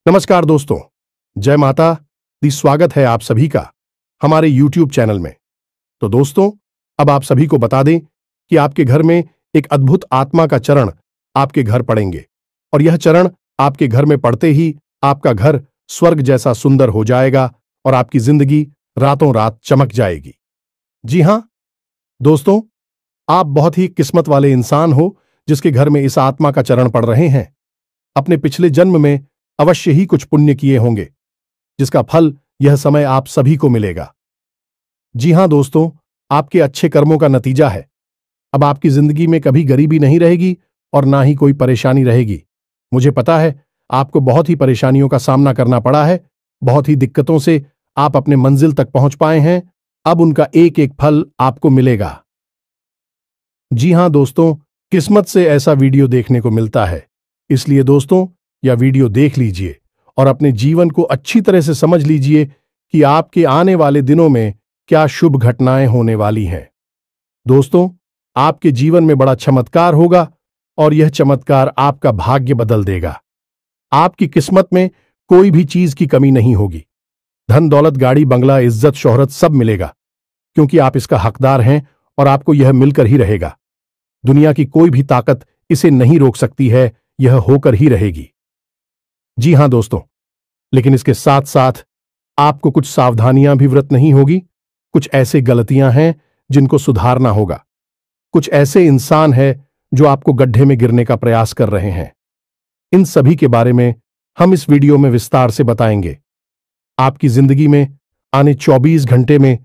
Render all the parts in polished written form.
नमस्कार दोस्तों, जय माता दी। स्वागत है आप सभी का हमारे YouTube चैनल में। तो दोस्तों, अब आप सभी को बता दें कि आपके घर में एक अद्भुत आत्मा का चरण आपके घर पड़ेंगे और यह चरण आपके घर में पड़ते ही आपका घर स्वर्ग जैसा सुंदर हो जाएगा और आपकी जिंदगी रातों रात चमक जाएगी। जी हां दोस्तों, आप बहुत ही किस्मत वाले इंसान हो जिसके घर में इस आत्मा का चरण पड़ रहे हैं। अपने पिछले जन्म में अवश्य ही कुछ पुण्य किए होंगे जिसका फल यह समय आप सभी को मिलेगा। जी हां दोस्तों, आपके अच्छे कर्मों का नतीजा है। अब आपकी जिंदगी में कभी गरीबी नहीं रहेगी और ना ही कोई परेशानी रहेगी। मुझे पता है आपको बहुत ही परेशानियों का सामना करना पड़ा है, बहुत ही दिक्कतों से आप अपने मंजिल तक पहुंच पाए हैं। अब उनका एक एक फल आपको मिलेगा। जी हां दोस्तों, किस्मत से ऐसा वीडियो देखने को मिलता है, इसलिए दोस्तों यह वीडियो देख लीजिए और अपने जीवन को अच्छी तरह से समझ लीजिए कि आपके आने वाले दिनों में क्या शुभ घटनाएं होने वाली हैं। दोस्तों, आपके जीवन में बड़ा चमत्कार होगा और यह चमत्कार आपका भाग्य बदल देगा। आपकी किस्मत में कोई भी चीज की कमी नहीं होगी। धन दौलत गाड़ी बंगला इज्जत शोहरत सब मिलेगा क्योंकि आप इसका हकदार हैं और आपको यह मिलकर ही रहेगा। दुनिया की कोई भी ताकत इसे नहीं रोक सकती है, यह होकर ही रहेगी। जी हां दोस्तों, लेकिन इसके साथ साथ आपको कुछ सावधानियां भी व्रत नहीं होगी। कुछ ऐसे गलतियां हैं जिनको सुधारना होगा। कुछ ऐसे इंसान हैं जो आपको गड्ढे में गिरने का प्रयास कर रहे हैं। इन सभी के बारे में हम इस वीडियो में विस्तार से बताएंगे। आपकी जिंदगी में आने 24 घंटे में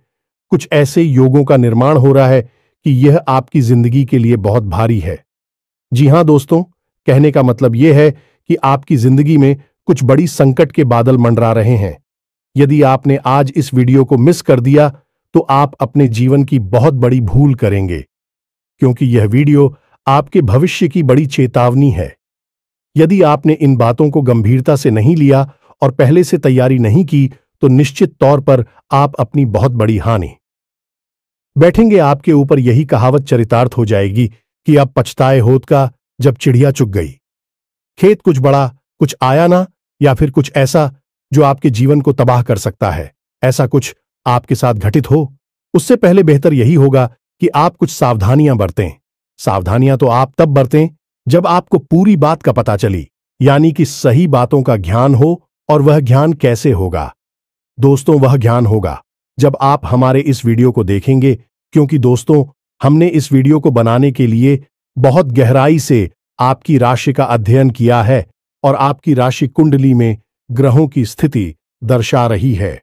कुछ ऐसे योगों का निर्माण हो रहा है कि यह आपकी जिंदगी के लिए बहुत भारी है। जी हां दोस्तों, कहने का मतलब यह है कि आपकी जिंदगी में कुछ बड़ी संकट के बादल मंडरा रहे हैं। यदि आपने आज इस वीडियो को मिस कर दिया तो आप अपने जीवन की बहुत बड़ी भूल करेंगे, क्योंकि यह वीडियो आपके भविष्य की बड़ी चेतावनी है। यदि आपने इन बातों को गंभीरता से नहीं लिया और पहले से तैयारी नहीं की तो निश्चित तौर पर आप अपनी बहुत बड़ी हानि बैठेंगे। आपके ऊपर यही कहावत चरितार्थ हो जाएगी कि अब पछताए होत का जब चिड़िया चुग गई। खेत कुछ बड़ा कुछ आया ना, या फिर कुछ ऐसा जो आपके जीवन को तबाह कर सकता है, ऐसा कुछ आपके साथ घटित हो, उससे पहले बेहतर यही होगा कि आप कुछ सावधानियां बरतें। सावधानियां तो आप तब बरतें जब आपको पूरी बात का पता चली, यानी कि सही बातों का ज्ञान हो। और वह ज्ञान कैसे होगा दोस्तों? वह ज्ञान होगा जब आप हमारे इस वीडियो को देखेंगे, क्योंकि दोस्तों हमने इस वीडियो को बनाने के लिए बहुत गहराई से आपकी राशि का अध्ययन किया है और आपकी राशि कुंडली में ग्रहों की स्थिति दर्शा रही है।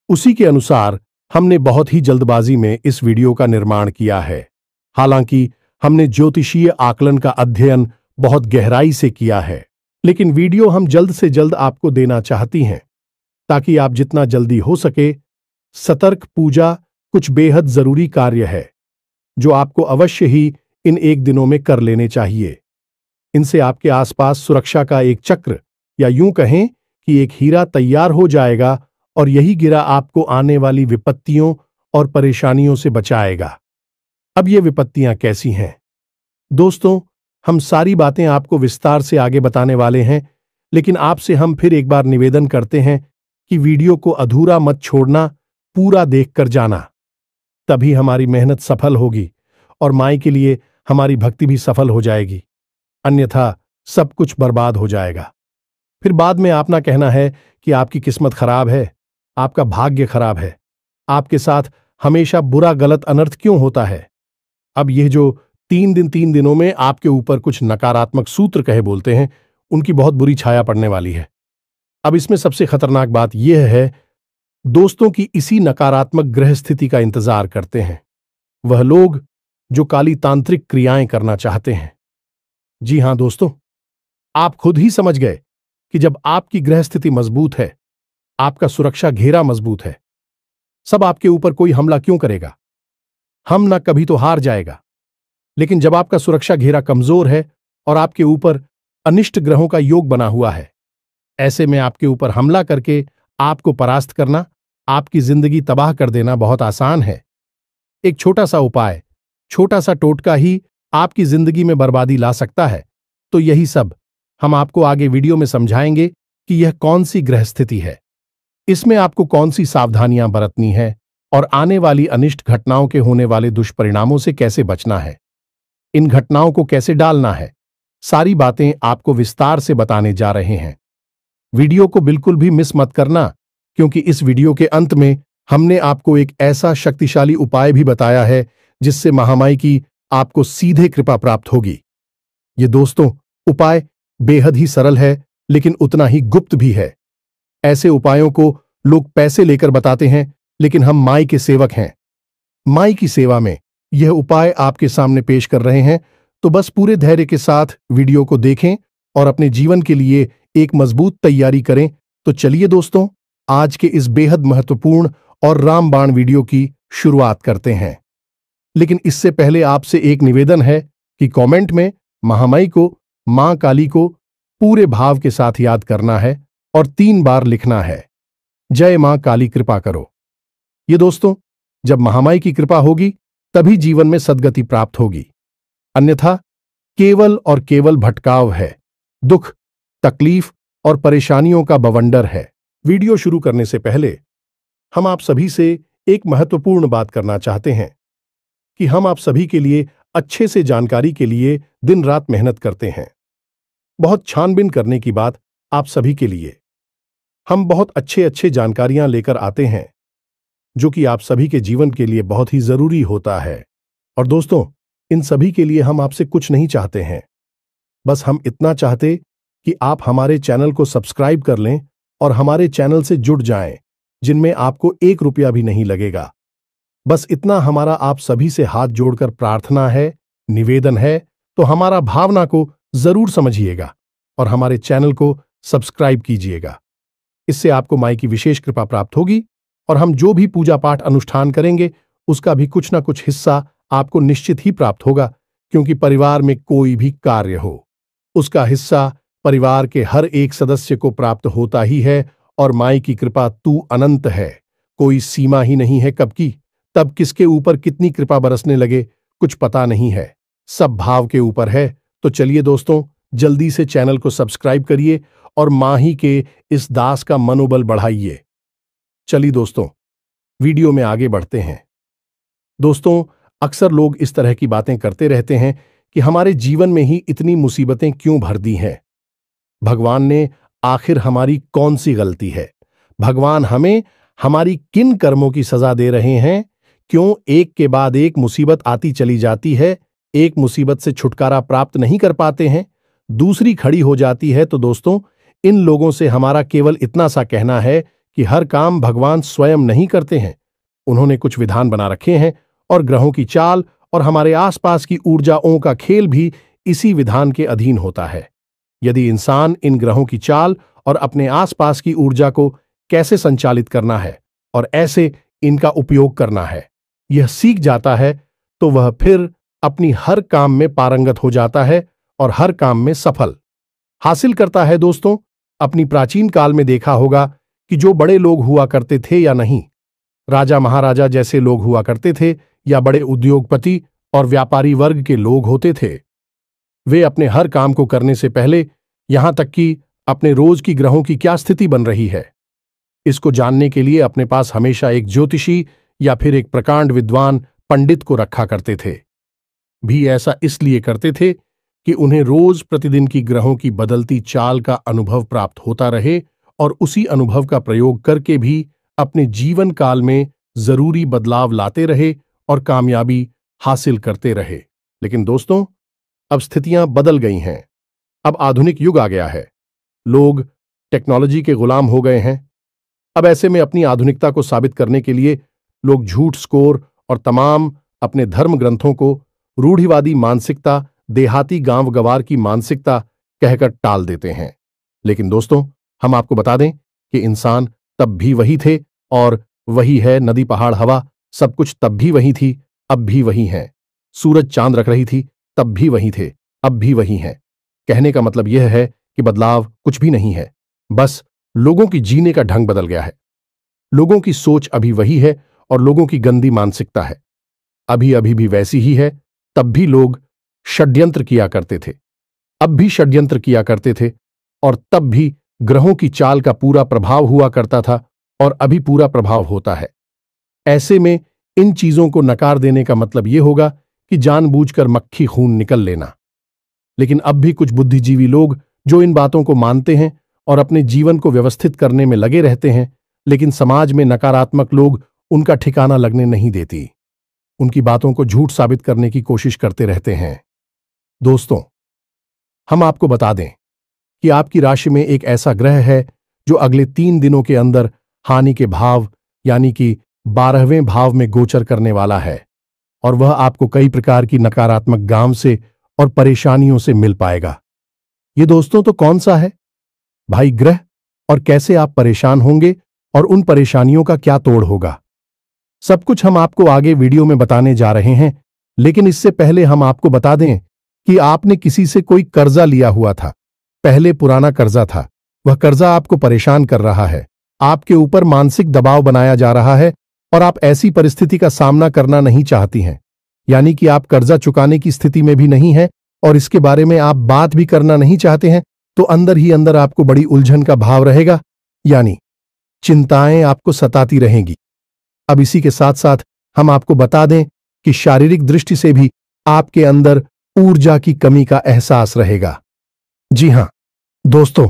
उसी के अनुसार हमने बहुत ही जल्दबाजी में इस वीडियो का निर्माण किया है। हालांकि हमने ज्योतिषीय आकलन का अध्ययन बहुत गहराई से किया है, लेकिन वीडियो हम जल्द से जल्द आपको देना चाहती हैं ताकि आप जितना जल्दी हो सके सतर्क पूजा कुछ बेहद जरूरी कार्य है जो आपको अवश्य ही इन एक दिनों में कर लेने चाहिए। इनसे आपके आसपास सुरक्षा का एक चक्र, या यूं कहें कि एक हीरा तैयार हो जाएगा और यही गिरा आपको आने वाली विपत्तियों और परेशानियों से बचाएगा। अब ये विपत्तियां कैसी हैं दोस्तों? हम सारी बातें आपको विस्तार से आगे बताने वाले हैं, लेकिन आपसे हम फिर एक बार निवेदन करते हैं कि वीडियो को अधूरा मत छोड़ना, पूरा देखकर जाना। तभी हमारी मेहनत सफल होगी और माई के लिए हमारी भक्ति भी सफल हो जाएगी, अन्यथा सब कुछ बर्बाद हो जाएगा। फिर बाद में आप ना कहना है कि आपकी किस्मत खराब है, आपका भाग्य खराब है, आपके साथ हमेशा बुरा गलत अनर्थ क्यों होता है। अब यह जो 3 दिनों में आपके ऊपर कुछ नकारात्मक सूत्र कहे बोलते हैं, उनकी बहुत बुरी छाया पड़ने वाली है। अब इसमें सबसे खतरनाक बात यह है दोस्तों कि इसी नकारात्मक ग्रह स्थिति का इंतजार करते हैं वह लोग जो काली तांत्रिक क्रियाएं करना चाहते हैं। जी हां दोस्तों, आप खुद ही समझ गए कि जब आपकी ग्रह स्थिति मजबूत है, आपका सुरक्षा घेरा मजबूत है, सब आपके ऊपर कोई हमला क्यों करेगा? हम ना कभी तो हार जाएगा। लेकिन जब आपका सुरक्षा घेरा कमजोर है और आपके ऊपर अनिष्ट ग्रहों का योग बना हुआ है, ऐसे में आपके ऊपर हमला करके आपको परास्त करना, आपकी जिंदगी तबाह कर देना बहुत आसान है। एक छोटा सा उपाय, छोटा सा टोटका ही आपकी जिंदगी में बर्बादी ला सकता है। तो यही सब हम आपको आगे वीडियो में समझाएंगे कि यह कौन सी ग्रह स्थिति है, इसमें आपको कौन सी सावधानियां बरतनी है और आने वाली अनिष्ट घटनाओं के होने वाले दुष्परिणामों से कैसे बचना है, इन घटनाओं को कैसे डालना है, सारी बातें आपको विस्तार से बताने जा रहे हैं। वीडियो को बिल्कुल भी मिस मत करना, क्योंकि इस वीडियो के अंत में हमने आपको एक ऐसा शक्तिशाली उपाय भी बताया है जिससे महामाई की आपको सीधे कृपा प्राप्त होगी। ये दोस्तों उपाय बेहद ही सरल है, लेकिन उतना ही गुप्त भी है। ऐसे उपायों को लोग पैसे लेकर बताते हैं, लेकिन हम माई के सेवक हैं। माई की सेवा में यह उपाय आपके सामने पेश कर रहे हैं, तो बस पूरे धैर्य के साथ वीडियो को देखें और अपने जीवन के लिए एक मजबूत तैयारी करें। तो चलिए दोस्तों, आज के इस बेहद महत्वपूर्ण और रामबाण वीडियो की शुरुआत करते हैं। लेकिन इससे पहले आपसे एक निवेदन है कि कमेंट में महामाई को, मां काली को पूरे भाव के साथ याद करना है और 3 बार लिखना है, जय मां काली कृपा करो। ये दोस्तों, जब महामाई की कृपा होगी तभी जीवन में सद्गति प्राप्त होगी, अन्यथा केवल और केवल भटकाव है, दुख, तकलीफ और परेशानियों का बवंडर है। वीडियो शुरू करने से पहले हम आप सभी से एक महत्वपूर्ण बात करना चाहते हैं कि हम आप सभी के लिए अच्छे से जानकारी के लिए दिन रात मेहनत करते हैं। बहुत छानबीन करने की बात आप सभी के लिए हम बहुत अच्छे जानकारियां लेकर आते हैं, जो कि आप सभी के जीवन के लिए बहुत ही जरूरी होता है। और दोस्तों, इन सभी के लिए हम आपसे कुछ नहीं चाहते हैं, बस हम इतना चाहते कि आप हमारे चैनल को सब्सक्राइब कर लें और हमारे चैनल से जुड़ जाएं, जिनमें आपको 1 रुपया भी नहीं लगेगा। बस इतना हमारा आप सभी से हाथ जोड़कर प्रार्थना है, निवेदन है। तो हमारा भावना को जरूर समझिएगा और हमारे चैनल को सब्सक्राइब कीजिएगा। इससे आपको माई की विशेष कृपा प्राप्त होगी और हम जो भी पूजा पाठ अनुष्ठान करेंगे उसका भी कुछ ना कुछ हिस्सा आपको निश्चित ही प्राप्त होगा, क्योंकि परिवार में कोई भी कार्य हो उसका हिस्सा परिवार के हर एक सदस्य को प्राप्त होता ही है। और माई की कृपा तू अनंत है, कोई सीमा ही नहीं है कब की, तब किसके ऊपर कितनी कृपा बरसने लगे कुछ पता नहीं है, सब भाव के ऊपर है। तो चलिए दोस्तों, जल्दी से चैनल को सब्सक्राइब करिए और मां ही के इस दास का मनोबल बढ़ाइए। चलिए दोस्तों, वीडियो में आगे बढ़ते हैं। दोस्तों, अक्सर लोग इस तरह की बातें करते रहते हैं कि हमारे जीवन में ही इतनी मुसीबतें क्यों भर दी हैं, भगवान ने आखिर हमारी कौन सी गलती है, भगवान हमें हमारी किन कर्मों की सजा दे रहे हैं, क्यों एक के बाद एक मुसीबत आती चली जाती है, एक मुसीबत से छुटकारा प्राप्त नहीं कर पाते हैं, दूसरी खड़ी हो जाती है। तो दोस्तों, इन लोगों से हमारा केवल इतना सा कहना है कि हर काम भगवान स्वयं नहीं करते हैं, उन्होंने कुछ विधान बना रखे हैं और ग्रहों की चाल और हमारे आसपास की ऊर्जाओं का खेल भी इसी विधान के अधीन होता है। यदि इंसान इन ग्रहों की चाल और अपने आसपास की ऊर्जा को कैसे संचालित करना है और ऐसे इनका उपयोग करना है यह सीख जाता है, तो वह फिर अपनी हर काम में पारंगत हो जाता है और हर काम में सफल हासिल करता है। दोस्तों, अपनी प्राचीन काल में देखा होगा कि जो बड़े लोग हुआ करते थे या नहीं, राजा महाराजा जैसे लोग हुआ करते थे या बड़े उद्योगपति और व्यापारी वर्ग के लोग होते थे, वे अपने हर काम को करने से पहले, यहां तक कि अपने रोज की ग्रहों की क्या स्थिति बन रही है, इसको जानने के लिए अपने पास हमेशा एक ज्योतिषी या फिर एक प्रकांड विद्वान पंडित को रखा करते थे। भी ऐसा इसलिए करते थे कि उन्हें रोज प्रतिदिन की ग्रहों की बदलती चाल का अनुभव प्राप्त होता रहे और उसी अनुभव का प्रयोग करके भी अपने जीवन काल में जरूरी बदलाव लाते रहे और कामयाबी हासिल करते रहे। लेकिन दोस्तों, अब स्थितियां बदल गई हैं, अब आधुनिक युग आ गया है, लोग टेक्नोलॉजी के गुलाम हो गए हैं। अब ऐसे में अपनी आधुनिकता को साबित करने के लिए लोग झूठ स्कोर और तमाम अपने धर्म ग्रंथों को रूढ़िवादी मानसिकता, देहाती गांव गवार की मानसिकता कहकर टाल देते हैं। लेकिन दोस्तों, हम आपको बता दें कि इंसान तब भी वही थे और वही है, नदी पहाड़ हवा सब कुछ तब भी वही थी, अब भी वही है, सूरज चांद रख रही थी तब भी वही थे, अब भी वही हैं। कहने का मतलब यह है कि बदलाव कुछ भी नहीं है, बस लोगों की जीने का ढंग बदल गया है। लोगों की सोच अभी वही है और लोगों की गंदी मानसिकता है अभी भी वैसी ही है। तब भी लोग षड्यंत्र किया करते थे, अब भी षड्यंत्र किया करते थे और तब भी ग्रहों की चाल का पूरा प्रभाव हुआ करता था और अभी पूरा प्रभाव होता है। ऐसे में इन चीजों को नकार देने का मतलब यह होगा कि जानबूझकर मक्खी खून निकल लेना। लेकिन अब भी कुछ बुद्धिजीवी लोग जो इन बातों को मानते हैं और अपने जीवन को व्यवस्थित करने में लगे रहते हैं, लेकिन समाज में नकारात्मक लोग उनका ठिकाना लगने नहीं देती। उनकी बातों को झूठ साबित करने की कोशिश करते रहते हैं। दोस्तों, हम आपको बता दें कि आपकी राशि में एक ऐसा ग्रह है जो अगले 3 दिनों के अंदर हानि के भाव यानी कि 12वें भाव में गोचर करने वाला है और वह आपको कई प्रकार की नकारात्मक गांव से और परेशानियों से मिल पाएगा। ये दोस्तों तो कौन सा है भाई ग्रह, और कैसे आप परेशान होंगे और उन परेशानियों का क्या तोड़ होगा, सब कुछ हम आपको आगे वीडियो में बताने जा रहे हैं। लेकिन इससे पहले हम आपको बता दें कि आपने किसी से कोई कर्जा लिया हुआ था, पहले पुराना कर्जा था, वह कर्जा आपको परेशान कर रहा है, आपके ऊपर मानसिक दबाव बनाया जा रहा है और आप ऐसी परिस्थिति का सामना करना नहीं चाहती हैं, यानी कि आप कर्जा चुकाने की स्थिति में भी नहीं है और इसके बारे में आप बात भी करना नहीं चाहते हैं, तो अंदर ही अंदर आपको बड़ी उलझन का भाव रहेगा, यानी चिंताएं आपको सताती रहेंगी। अब इसी के साथ साथ हम आपको बता दें कि शारीरिक दृष्टि से भी आपके अंदर ऊर्जा की कमी का एहसास रहेगा। जी हां दोस्तों,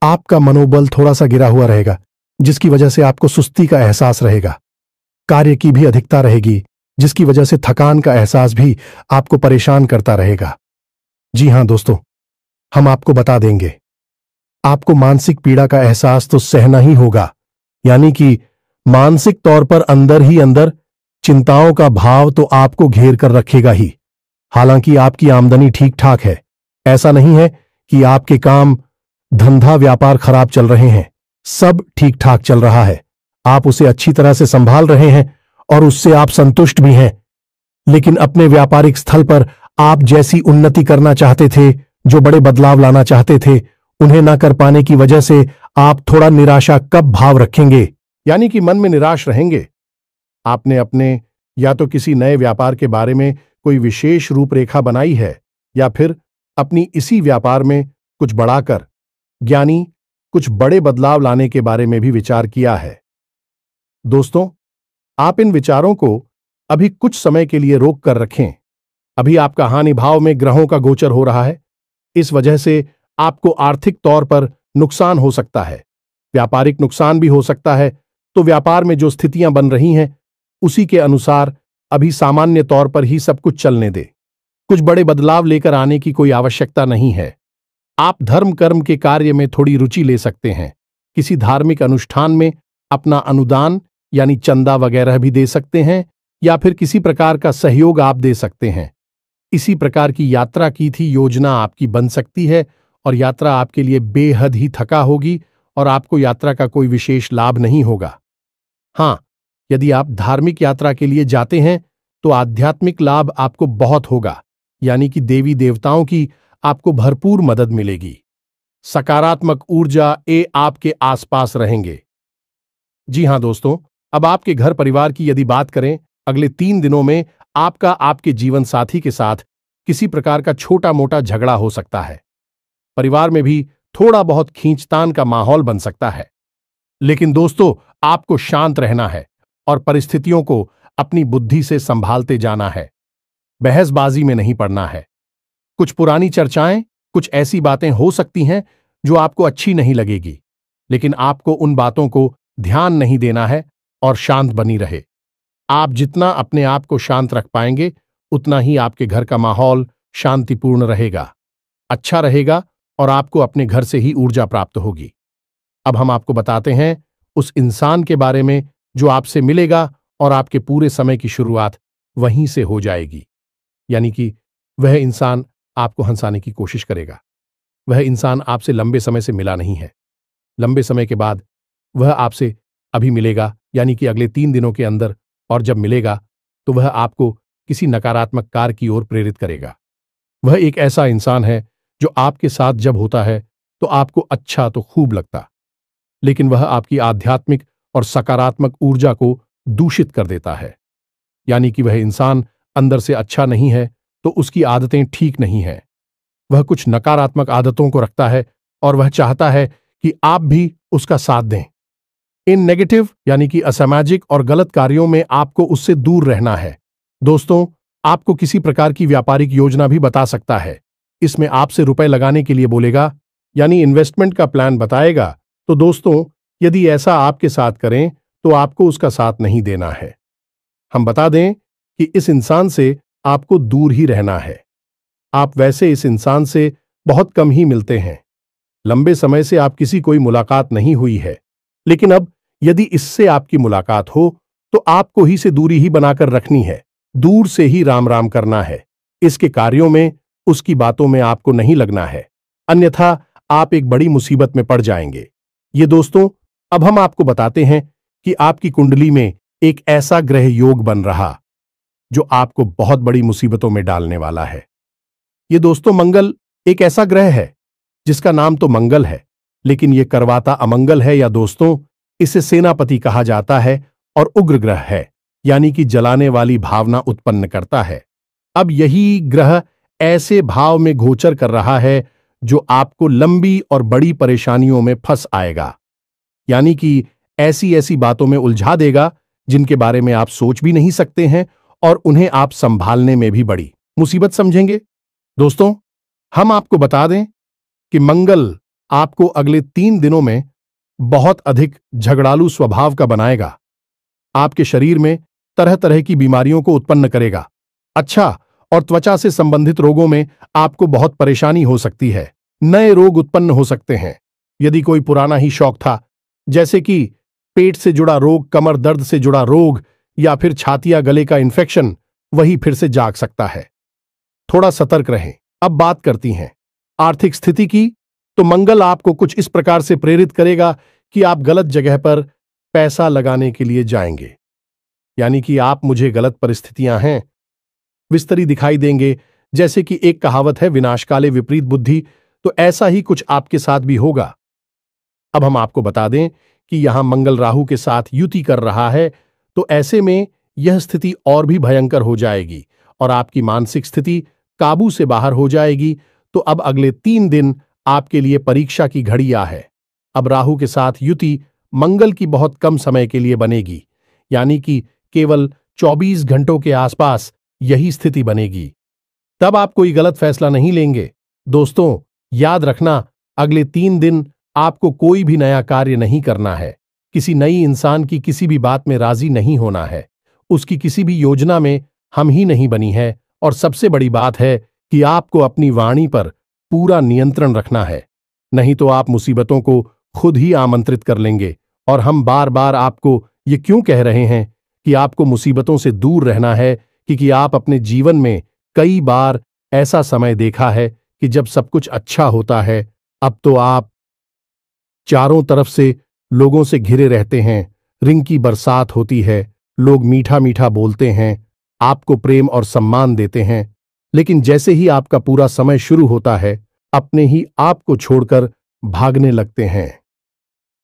आपका मनोबल थोड़ा सा गिरा हुआ रहेगा, जिसकी वजह से आपको सुस्ती का एहसास रहेगा। कार्य की भी अधिकता रहेगी, जिसकी वजह से थकान का एहसास भी आपको परेशान करता रहेगा। जी हां दोस्तों, हम आपको बता देंगे, आपको मानसिक पीड़ा का एहसास तो सहना ही होगा, यानी कि मानसिक तौर पर अंदर ही अंदर चिंताओं का भाव तो आपको घेर कर रखेगा ही। हालांकि आपकी आमदनी ठीक ठाक है, ऐसा नहीं है कि आपके काम धंधा व्यापार खराब चल रहे हैं, सब ठीक ठाक चल रहा है, आप उसे अच्छी तरह से संभाल रहे हैं और उससे आप संतुष्ट भी हैं। लेकिन अपने व्यापारिक स्थल पर आप जैसी उन्नति करना चाहते थे, जो बड़े बदलाव लाना चाहते थे, उन्हें न कर पाने की वजह से आप थोड़ा निराशा कब भाव रखेंगे, यानी कि मन में निराश रहेंगे। आपने अपने या तो किसी नए व्यापार के बारे में कोई विशेष रूपरेखा बनाई है या फिर अपनी इसी व्यापार में कुछ बढ़ाकर यानी कुछ बड़े बदलाव लाने के बारे में भी विचार किया है। दोस्तों, आप इन विचारों को अभी कुछ समय के लिए रोक कर रखें। अभी आपका हानि भाव में ग्रहों का गोचर हो रहा है, इस वजह से आपको आर्थिक तौर पर नुकसान हो सकता है, व्यापारिक नुकसान भी हो सकता है। तो व्यापार में जो स्थितियां बन रही हैं उसी के अनुसार अभी सामान्य तौर पर ही सब कुछ चलने दे, कुछ बड़े बदलाव लेकर आने की कोई आवश्यकता नहीं है। आप धर्म कर्म के कार्य में थोड़ी रुचि ले सकते हैं, किसी धार्मिक अनुष्ठान में अपना अनुदान यानी चंदा वगैरह भी दे सकते हैं या फिर किसी प्रकार का सहयोग आप दे सकते हैं। इसी प्रकार की यात्रा की थी योजना आपकी बन सकती है और यात्रा आपके लिए बेहद ही थका होगी और आपको यात्रा का कोई विशेष लाभ नहीं होगा। हां, यदि आप धार्मिक यात्रा के लिए जाते हैं तो आध्यात्मिक लाभ आपको बहुत होगा, यानी कि देवी देवताओं की आपको भरपूर मदद मिलेगी। सकारात्मक ऊर्जा आपके आसपास रहेंगे। जी हां दोस्तों, अब आपके घर परिवार की यदि बात करें, अगले 3 दिनों में आपका आपके जीवन साथी के साथ किसी प्रकार का छोटा मोटा झगड़ा हो सकता है। परिवार में भी थोड़ा बहुत खींचतान का माहौल बन सकता है। लेकिन दोस्तों, आपको शांत रहना है और परिस्थितियों को अपनी बुद्धि से संभालते जाना है, बहसबाजी में नहीं पड़ना है। कुछ पुरानी चर्चाएं, कुछ ऐसी बातें हो सकती हैं जो आपको अच्छी नहीं लगेगी, लेकिन आपको उन बातों को ध्यान नहीं देना है और शांत बनी रहे। आप जितना अपने आप को शांत रख पाएंगे, उतना ही आपके घर का माहौल शांतिपूर्ण रहेगा, अच्छा रहेगा और आपको अपने घर से ही ऊर्जा प्राप्त होगी। अब हम आपको बताते हैं उस इंसान के बारे में जो आपसे मिलेगा और आपके पूरे समय की शुरुआत वहीं से हो जाएगी, यानी कि वह इंसान आपको हंसाने की कोशिश करेगा। वह इंसान आपसे लंबे समय से मिला नहीं है, लंबे समय के बाद वह आपसे अभी मिलेगा, यानी कि अगले 3 दिनों के अंदर, और जब मिलेगा तो वह आपको किसी नकारात्मक कार्य की ओर प्रेरित करेगा। वह एक ऐसा इंसान है जो आपके साथ जब होता है तो आपको अच्छा तो खूब लगता, लेकिन वह आपकी आध्यात्मिक और सकारात्मक ऊर्जा को दूषित कर देता है, यानी कि वह इंसान अंदर से अच्छा नहीं है तो उसकी आदतें ठीक नहीं हैं। वह कुछ नकारात्मक आदतों को रखता है और वह चाहता है कि आप भी उसका साथ दें। इन नेगेटिव यानी कि असामाजिक और गलत कार्यों में आपको उससे दूर रहना है। दोस्तों, आपको किसी प्रकार की व्यापारिक योजना भी बता सकता है। इसमें आपसे रुपए लगाने के लिए बोलेगा, यानी इन्वेस्टमेंट का प्लान बताएगा। तो दोस्तों, यदि ऐसा आपके साथ करें तो आपको उसका साथ नहीं देना है। हम बता दें कि इस इंसान से आपको दूर ही रहना है। आप वैसे इस इंसान से बहुत कम ही मिलते हैं। लंबे समय से आप किसी कोई मुलाकात नहीं हुई है, लेकिन अब यदि इससे आपकी मुलाकात हो तो आपको ही से दूरी ही बनाकर रखनी है। दूर से ही राम राम करना है। इसके कार्यों में, उसकी बातों में आपको नहीं लगना है, अन्यथा आप एक बड़ी मुसीबत में पड़ जाएंगे। ये दोस्तों, अब हम आपको बताते हैं कि आपकी कुंडली में एक ऐसा ग्रह योग बन रहा जो आपको बहुत बड़ी मुसीबतों में डालने वाला है। ये दोस्तों, मंगल एक ऐसा ग्रह है जिसका नाम तो मंगल है, लेकिन यह करवाता अमंगल है। या दोस्तों, इसे सेनापति कहा जाता है और उग्र ग्रह है, यानी कि जलाने वाली भावना उत्पन्न करता है। अब यही ग्रह ऐसे भाव में गोचर कर रहा है जो आपको लंबी और बड़ी परेशानियों में फंस आएगा, यानी कि ऐसी ऐसी बातों में उलझा देगा जिनके बारे में आप सोच भी नहीं सकते हैं और उन्हें आप संभालने में भी बड़ी मुसीबत समझेंगे। दोस्तों, हम आपको बता दें कि मंगल आपको अगले 3 दिनों में बहुत अधिक झगड़ालू स्वभाव का बनाएगा। आपके शरीर में तरह तरह की बीमारियों को उत्पन्न करेगा। अच्छा, और त्वचा से संबंधित रोगों में आपको बहुत परेशानी हो सकती है। नए रोग उत्पन्न हो सकते हैं। यदि कोई पुराना ही शौक था, जैसे कि पेट से जुड़ा रोग, कमर दर्द से जुड़ा रोग या फिर छाती या गले का इन्फेक्शन, वही फिर से जाग सकता है। थोड़ा सतर्क रहें। अब बात करती हैं आर्थिक स्थिति की, तो मंगल आपको कुछ इस प्रकार से प्रेरित करेगा कि आप गलत जगह पर पैसा लगाने के लिए जाएंगे, यानी कि आप मुझे गलत परिस्थितियां हैं विस्तरी दिखाई देंगे। जैसे कि एक कहावत है, विनाशकाले विपरीत बुद्धि, तो ऐसा ही कुछ आपके साथ भी होगा। अब हम आपको बता दें कि यहां मंगल राहु के साथ युति कर रहा है, तो ऐसे में यह स्थिति और भी भयंकर हो जाएगी और आपकी मानसिक स्थिति काबू से बाहर हो जाएगी। तो अब अगले 3 दिन आपके लिए परीक्षा की घड़ियां है। अब राहु के साथ युति मंगल की बहुत कम समय के लिए बनेगी, यानी कि केवल 24 घंटों के आसपास यही स्थिति बनेगी। तब आप कोई गलत फैसला नहीं लेंगे। दोस्तों, याद रखना, अगले 3 दिन आपको कोई भी नया कार्य नहीं करना है। किसी नई इंसान की किसी भी बात में राजी नहीं होना है। उसकी किसी भी योजना में हम ही नहीं बनी है। और सबसे बड़ी बात है कि आपको अपनी वाणी पर पूरा नियंत्रण रखना है, नहीं तो आप मुसीबतों को खुद ही आमंत्रित कर लेंगे। और हम बार बार आपको ये क्यों कह रहे हैं कि आपको मुसीबतों से दूर रहना है, क्योंकि आप अपने जीवन में कई बार ऐसा समय देखा है कि जब सब कुछ अच्छा होता है, अब तो आप चारों तरफ से लोगों से घिरे रहते हैं। रिंग की बरसात होती है, लोग मीठा मीठा बोलते हैं, आपको प्रेम और सम्मान देते हैं, लेकिन जैसे ही आपका पूरा समय शुरू होता है, अपने ही आपको छोड़कर भागने लगते हैं।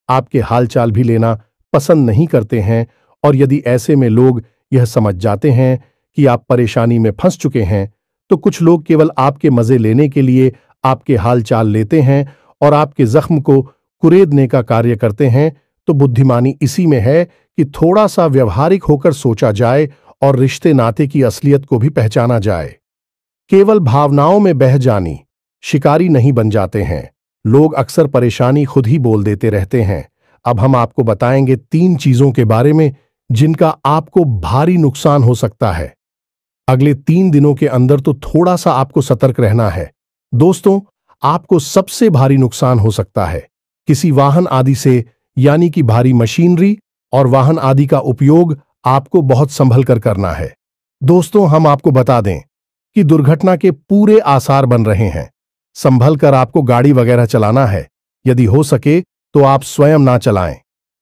आपके हालचाल भी लेना पसंद नहीं करते हैं। और यदि ऐसे में लोग यह समझ जाते हैं कि आप परेशानी में फंस चुके हैं, तो कुछ लोग केवल आपके मजे लेने के लिए आपके हालचाल लेते हैं और आपके जख्म को कुरेदने का कार्य करते हैं। तो बुद्धिमानी इसी में है कि थोड़ा सा व्यवहारिक होकर सोचा जाए और रिश्ते नाते की असलियत को भी पहचाना जाए। केवल भावनाओं में बह जानी शिकारी नहीं बन जाते हैं। लोग अक्सर परेशानी खुद ही बोल देते रहते हैं। अब हम आपको बताएंगे 3 चीजों के बारे में जिनका आपको भारी नुकसान हो सकता है। अगले 3 दिनों के अंदर तो थोड़ा सा आपको सतर्क रहना है। दोस्तों, आपको सबसे भारी नुकसान हो सकता है किसी वाहन आदि से, यानी कि भारी मशीनरी और वाहन आदि का उपयोग आपको बहुत संभल कर करना है। दोस्तों, हम आपको बता दें कि दुर्घटना के पूरे आसार बन रहे हैं। संभल कर आपको गाड़ी वगैरह चलाना है। यदि हो सके तो आप स्वयं ना चलाएं,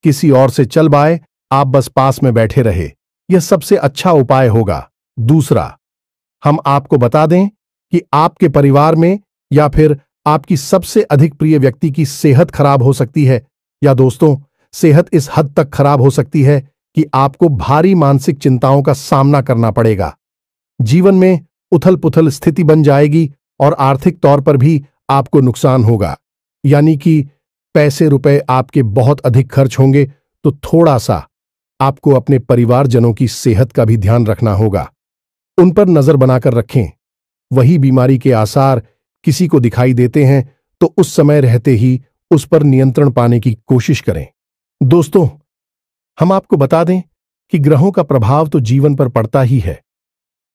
किसी और से चलवाएं, आप बस पास में बैठे रहे, यह सबसे अच्छा उपाय होगा। दूसरा, हम आपको बता दें कि आपके परिवार में या फिर आपकी सबसे अधिक प्रिय व्यक्ति की सेहत खराब हो सकती है। या दोस्तों, सेहत इस हद तक खराब हो सकती है कि आपको भारी मानसिक चिंताओं का सामना करना पड़ेगा। जीवन में उथल पुथल स्थिति बन जाएगी और आर्थिक तौर पर भी आपको नुकसान होगा, यानी कि पैसे रुपए आपके बहुत अधिक खर्च होंगे तो थोड़ा सा आपको अपने परिवारजनों की सेहत का भी ध्यान रखना होगा। उन पर नजर बनाकर रखें। वही बीमारी के आसार किसी को दिखाई देते हैं तो उस समय रहते ही उस पर नियंत्रण पाने की कोशिश करें। दोस्तों, हम आपको बता दें कि ग्रहों का प्रभाव तो जीवन पर पड़ता ही है,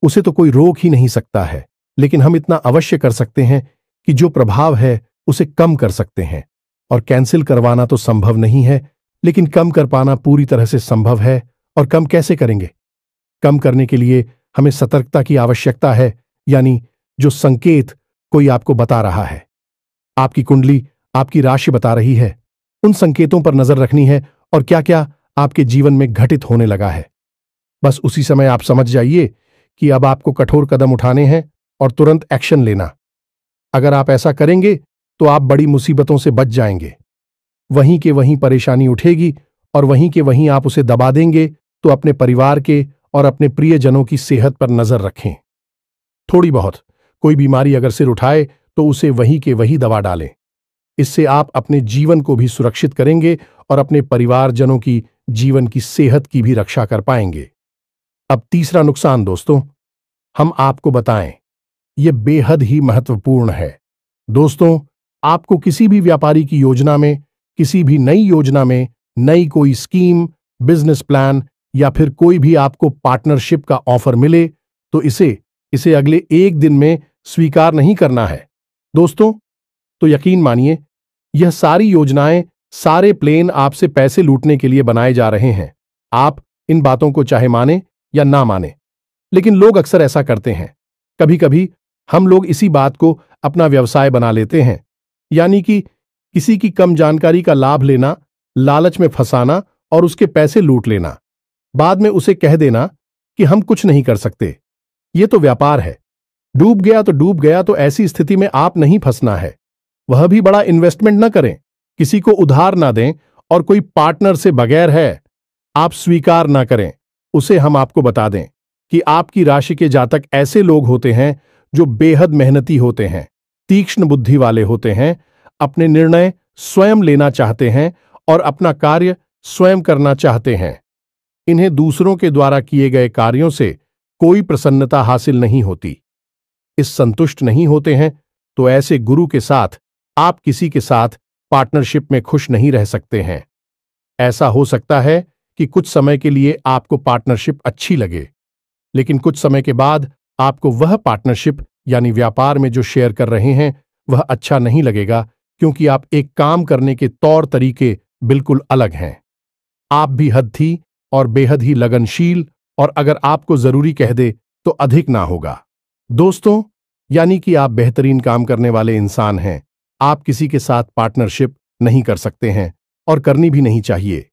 उसे तो कोई रोक ही नहीं सकता है, लेकिन हम इतना अवश्य कर सकते हैं कि जो प्रभाव है उसे कम कर सकते हैं। और कैंसिल करवाना तो संभव नहीं है, लेकिन कम कर पाना पूरी तरह से संभव है। और कम कैसे करेंगे? कम करने के लिए हमें सतर्कता की आवश्यकता है, यानी जो संकेत कोई आपको बता रहा है, आपकी कुंडली आपकी राशि बता रही है, उन संकेतों पर नजर रखनी है और क्या क्या आपके जीवन में घटित होने लगा है। बस उसी समय आप समझ जाइए कि अब आपको कठोर कदम उठाने हैं और तुरंत एक्शन लेना। अगर आप ऐसा करेंगे तो आप बड़ी मुसीबतों से बच जाएंगे। वहीं के वहीं परेशानी उठेगी और वहीं के वहीं आप उसे दबा देंगे। तो अपने परिवार के और अपने प्रियजनों की सेहत पर नजर रखें। थोड़ी बहुत कोई बीमारी अगर सिर उठाए तो उसे वहीं के वहीं दबा डालें। इससे आप अपने जीवन को भी सुरक्षित करेंगे और अपने परिवारजनों की जीवन की सेहत की भी रक्षा कर पाएंगे। अब तीसरा नुकसान दोस्तों, हम आपको बताएं, यह बेहद ही महत्वपूर्ण है। दोस्तों, आपको किसी भी व्यापारी की योजना में, किसी भी नई योजना में, नई कोई स्कीम, बिजनेस प्लान या फिर कोई भी आपको पार्टनरशिप का ऑफर मिले तो इसे अगले एक दिन में स्वीकार नहीं करना है। दोस्तों, तो यकीन मानिए, यह सारी योजनाएं, सारे प्लान आपसे पैसे लूटने के लिए बनाए जा रहे हैं। आप इन बातों को चाहे माने या ना माने, लेकिन लोग अक्सर ऐसा करते हैं। कभी कभी हम लोग इसी बात को अपना व्यवसाय बना लेते हैं, यानी कि किसी की कम जानकारी का लाभ लेना, लालच में फंसाना और उसके पैसे लूट लेना। बाद में उसे कह देना कि हम कुछ नहीं कर सकते, ये तो व्यापार है, डूब गया तो डूब गया। तो ऐसी स्थिति में आप नहीं फंसना है। वह भी बड़ा इन्वेस्टमेंट न करें, किसी को उधार ना दें और कोई पार्टनर से बगैर है आप स्वीकार ना करें। उसे हम आपको बता दें कि आपकी राशि के जातक ऐसे लोग होते हैं जो बेहद मेहनती होते हैं, तीक्ष्ण बुद्धि वाले होते हैं, अपने निर्णय स्वयं लेना चाहते हैं और अपना कार्य स्वयं करना चाहते हैं। इन्हें दूसरों के द्वारा किए गए कार्यों से कोई प्रसन्नता हासिल नहीं होती। इस संतुष्ट नहीं होते हैं तो ऐसे गुरु के साथ आप किसी के साथ पार्टनरशिप में खुश नहीं रह सकते हैं। ऐसा हो सकता है कि कुछ समय के लिए आपको पार्टनरशिप अच्छी लगे, लेकिन कुछ समय के बाद आपको वह पार्टनरशिप यानी व्यापार में जो शेयर कर रहे हैं वह अच्छा नहीं लगेगा, क्योंकि आप एक काम करने के तौर तरीके बिल्कुल अलग हैं। आप भी हद और बेहद ही लगनशील, और अगर आपको जरूरी कह दे तो अधिक ना होगा। दोस्तों, यानी कि आप बेहतरीन काम करने वाले इंसान हैं। आप किसी के साथ पार्टनरशिप नहीं कर सकते हैं और करनी भी नहीं चाहिए।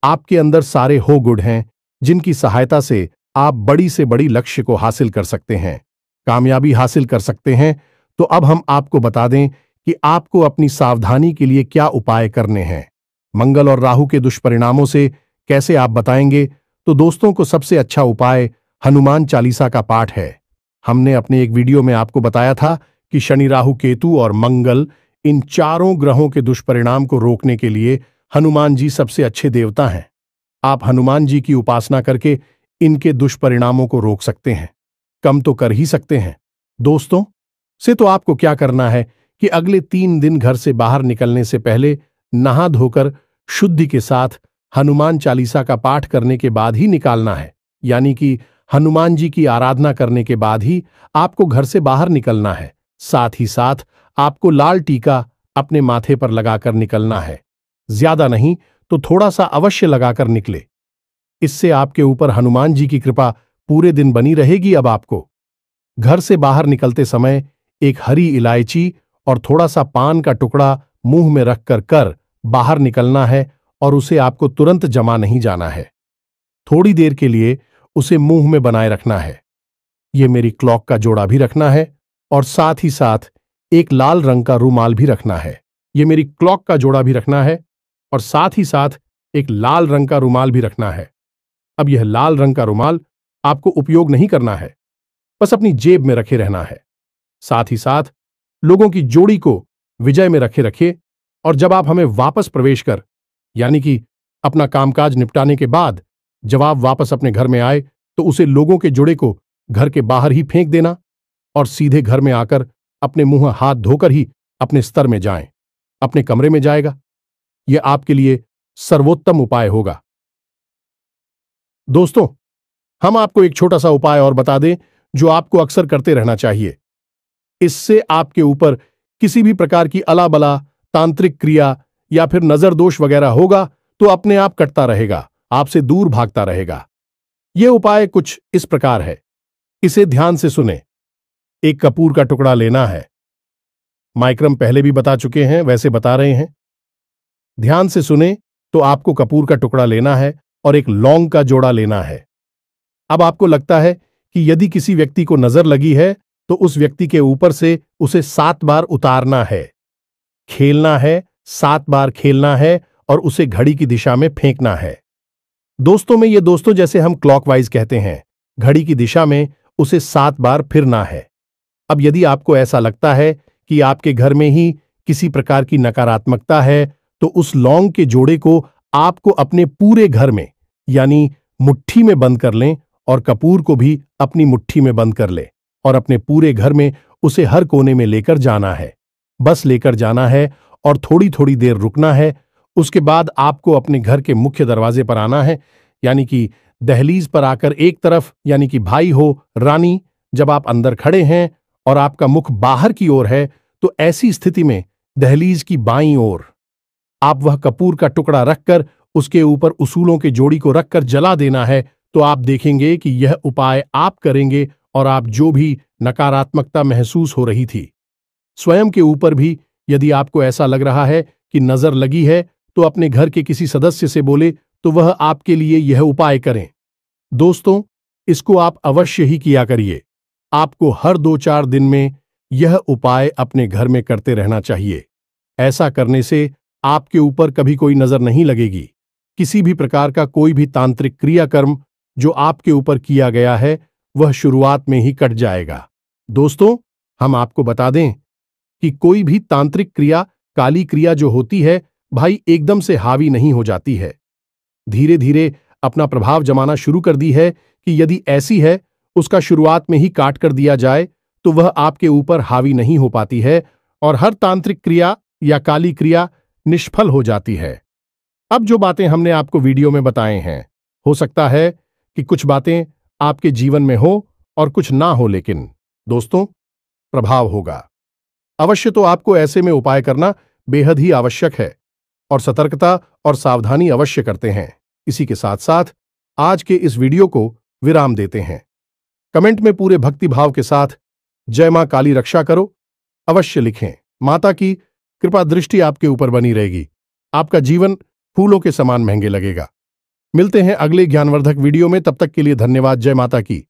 आपके अंदर सारे हो गुण हैं जिनकी सहायता से आप बड़ी से बड़ी लक्ष्य को हासिल कर सकते हैं, कामयाबी हासिल कर सकते हैं। तो अब हम आपको बता दें कि आपको अपनी सावधानी के लिए क्या उपाय करने हैं। मंगल और राहु के दुष्परिणामों से कैसे आप बताएंगे? तो दोस्तों को सबसे अच्छा उपाय हनुमान चालीसा का पाठ है। हमने अपने एक वीडियो में आपको बताया था कि शनि, राहु, केतु और मंगल, इन चारों ग्रहों के दुष्परिणाम को रोकने के लिए हनुमान जी सबसे अच्छे देवता हैं। आप हनुमान जी की उपासना करके इनके दुष्परिणामों को रोक सकते हैं, कम तो कर ही सकते हैं। दोस्तों से तो आपको क्या करना है कि अगले 3 दिन घर से बाहर निकलने से पहले नहा धोकर शुद्धि के साथ हनुमान चालीसा का पाठ करने के बाद ही निकालना है, यानी कि हनुमान जी की आराधना करने के बाद ही आपको घर से बाहर निकलना है। साथ ही साथ आपको लाल टीका अपने माथे पर लगाकर निकलना है। ज्यादा नहीं तो थोड़ा सा अवश्य लगाकर निकले। इससे आपके ऊपर हनुमान जी की कृपा पूरे दिन बनी रहेगी। अब आपको घर से बाहर निकलते समय एक हरी इलायची और थोड़ा सा पान का टुकड़ा मुंह में रखकर बाहर निकलना है, और उसे आपको तुरंत जमा नहीं जाना है। थोड़ी देर के लिए उसे मुंह में बनाए रखना है। यह मेरी क्लॉक का जोड़ा भी रखना है और साथ ही साथ एक लाल रंग का रूमाल भी रखना है। यह मेरी क्लॉक का जोड़ा भी रखना है और साथ ही साथ एक लाल रंग का रूमाल भी रखना है। अब यह लाल रंग का रूमाल आपको उपयोग नहीं करना है, बस अपनी जेब में रखे रहना है। साथ ही साथ लोगों की जोड़ी को विजय में रखे और जब आप हमें वापस प्रवेश कर यानी कि अपना कामकाज निपटाने के बाद जब आप वापस अपने घर में आए तो उसे लोगों के जोड़े को घर के बाहर ही फेंक देना और सीधे घर में आकर अपने मुंह हाथ धोकर ही अपने स्तर में जाएं, अपने कमरे में जाएगा। यह आपके लिए सर्वोत्तम उपाय होगा। दोस्तों, हम आपको एक छोटा सा उपाय और बता दें जो आपको अक्सर करते रहना चाहिए। इससे आपके ऊपर किसी भी प्रकार की अलाबला तांत्रिक क्रिया या फिर नजर दोष वगैरह होगा तो अपने आप कटता रहेगा, आपसे दूर भागता रहेगा। यह उपाय कुछ इस प्रकार है, इसे ध्यान से सुने। एक कपूर का टुकड़ा लेना है। माइक्रम पहले भी बता चुके हैं, वैसे बता रहे हैं। ध्यान से सुने तो आपको कपूर का टुकड़ा लेना है और एक लौंग का जोड़ा लेना है। अब आपको लगता है कि यदि किसी व्यक्ति को नजर लगी है तो उस व्यक्ति के ऊपर से उसे 7 बार उतारना है, खेलना है, 7 बार खेलना है और उसे घड़ी की दिशा में फेंकना है। दोस्तों में ये दोस्तों जैसे हम क्लॉकवाइज कहते हैं, घड़ी की दिशा में उसे 7 बार फिरना है। अब यदि आपको ऐसा लगता है कि आपके घर में ही किसी प्रकार की नकारात्मकता है तो उस लौंग के जोड़े को आपको अपने पूरे घर में यानी मुट्ठी में बंद कर लें और कपूर को भी अपनी मुट्ठी में बंद कर ले और अपने पूरे घर में उसे हर कोने में लेकर जाना है। बस लेकर जाना है और थोड़ी थोड़ी देर रुकना है। उसके बाद आपको अपने घर के मुख्य दरवाजे पर आना है, यानी कि दहलीज पर आकर एक तरफ यानी कि भाई हो रानी, जब आप अंदर खड़े हैं और आपका मुख बाहर की ओर है तो ऐसी स्थिति में दहलीज की बाईं ओर आप वह कपूर का टुकड़ा रखकर उसके ऊपर उसूलों के जोड़ी को रखकर जला देना है। तो आप देखेंगे कि यह उपाय आप करेंगे और आप जो भी नकारात्मकता महसूस हो रही थी, स्वयं के ऊपर भी यदि आपको ऐसा लग रहा है कि नजर लगी है तो अपने घर के किसी सदस्य से बोले तो वह आपके लिए यह उपाय करें। दोस्तों, इसको आप अवश्य ही किया करिए। आपको हर 2-4 दिन में यह उपाय अपने घर में करते रहना चाहिए। ऐसा करने से आपके ऊपर कभी कोई नजर नहीं लगेगी। किसी भी प्रकार का कोई भी तांत्रिक क्रियाकर्म जो आपके ऊपर किया गया है वह शुरुआत में ही कट जाएगा। दोस्तों, हम आपको बता दें कि कोई भी तांत्रिक क्रिया, काली क्रिया जो होती है भाई, एकदम से हावी नहीं हो जाती है। धीरे धीरे अपना प्रभाव जमाना शुरू कर दी है कि यदि ऐसी है उसका शुरुआत में ही काट कर दिया जाए तो वह आपके ऊपर हावी नहीं हो पाती है और हर तांत्रिक क्रिया या काली क्रिया निष्फल हो जाती है। अब जो बातें हमने आपको वीडियो में बताए हैं, हो सकता है कि कुछ बातें आपके जीवन में हो और कुछ ना हो, लेकिन दोस्तों प्रभाव होगा अवश्य। तो आपको ऐसे में उपाय करना बेहद ही आवश्यक है और सतर्कता और सावधानी अवश्य करते हैं। इसी के साथ साथ आज के इस वीडियो को विराम देते हैं। कमेंट में पूरे भक्ति भाव के साथ जय मां काली रक्षा करो अवश्य लिखें। माता की कृपा दृष्टि आपके ऊपर बनी रहेगी। आपका जीवन फूलों के समान महंगे लगेगा। मिलते हैं अगले ज्ञानवर्धक वीडियो में, तब तक के लिए धन्यवाद। जय माता की।